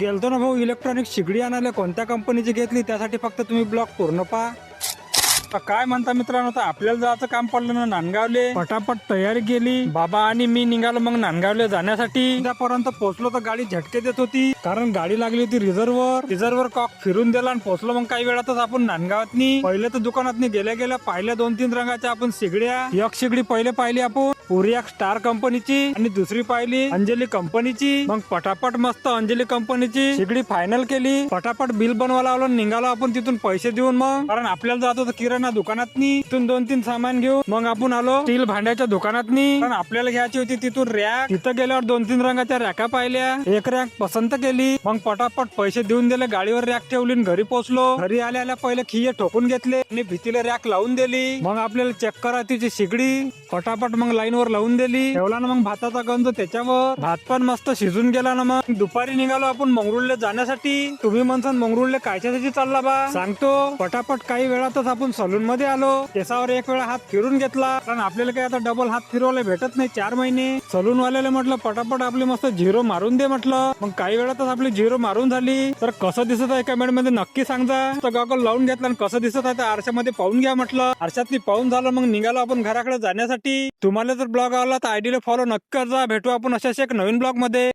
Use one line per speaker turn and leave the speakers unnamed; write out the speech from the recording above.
गेलतो ना भाऊ इलेक्ट्रॉनिक शिगडी आणायला. कोणत्या कंपनीची घेतली त्यासाठी फक्त तुम्ही ब्लॉग पूर्ण पहा. काय म्हणता मित्रांनो, आता आपल्याला जायचं काम पडलं ना नांदगावले. पटापट तयारी केली. बाबा आणि मी निघालो मग नांदगावले जाण्यासाठी. त्यापर्यंत पोहोचलो तर गाडी झटके देत होती, कारण गाडी लागली होती रिझर्वर कॉक फिरून दिला आणि पोहोचलो. मग काही वेळातच आपण नांदगावातनी. पहिले तर दुकानात गेल्या पाहिल्या 2-3 रंगाच्या आपण शिगड्या. एक शिगडी पहिले पाहिली आपण उरियाक स्टार कंपनीची आणि दुसरी पाहिली अंजली कंपनीची. मग पटापट मस्त अंजली कंपनीची शिगडी फायनल केली. पटापट बिल बनवायला आलो, निघालो आपण तिथून पैसे देऊन. मग कारण आपल्याला जात होतं किराणा दुकानातनी. तिथून 2-3 सामान घेऊन मग आपण आलो स्टील भांड्याच्या दुकानातनी. कारण आपल्याला घ्यायची होती तिथून रॅक. तिथं गेल्यावर 2-3 रंगाच्या रॅका पाहिल्या. एक रॅक पसंत केली. मग पटापट पैसे देऊन दिले, गाडीवर रॅक ठेवली, घरी पोहोचलो. घरी आल्या पहिले खिये ठोकून घेतले आणि भीतीला रॅक लावून दिली. मग आपल्याला चेक करा तिची शिगडी. पटापट मग लाईन वर लावून दिली. ठेवला ना मग भाताचा गंज त्याच्यावर. भात पण मस्त शिजून गेला ना. मग दुपारी निघालो आपण मंगरुळले जाण्यासाठी. तुम्ही म्हणसान मंगरुळले कायच्यासाठी चालला बा, सांगतो. पटापट काही वेळातच आपण सलून मध्ये आलो. केसावर एक वेळा हात फिरून घेतला, कारण आपल्याला काही आता डबल हात फिरवायला भेटत नाही 4 महिने. सलून वाल्याला म्हटलं पटापट आपली मस्त झिरो मारून दे म्हटलं. मग काही वेळातच आपली झिरो मारून झाली. तर कसं दिसत आहे कमेंट मध्ये नक्की सांगा. तर गॉगल लावून घेतला आणि कसं दिसत आहे आरशामध्ये पाहून घ्या म्हटलं. आरशातनी पाहून झालं मग निघालो आपण घराकडे जाण्यासाठी. तुम्हाला जर ब्लॉग आवडला तर आयडीला फॉलो नक्की करा. भेटू आपण अशाच एक नवीन ब्लॉग मध्ये.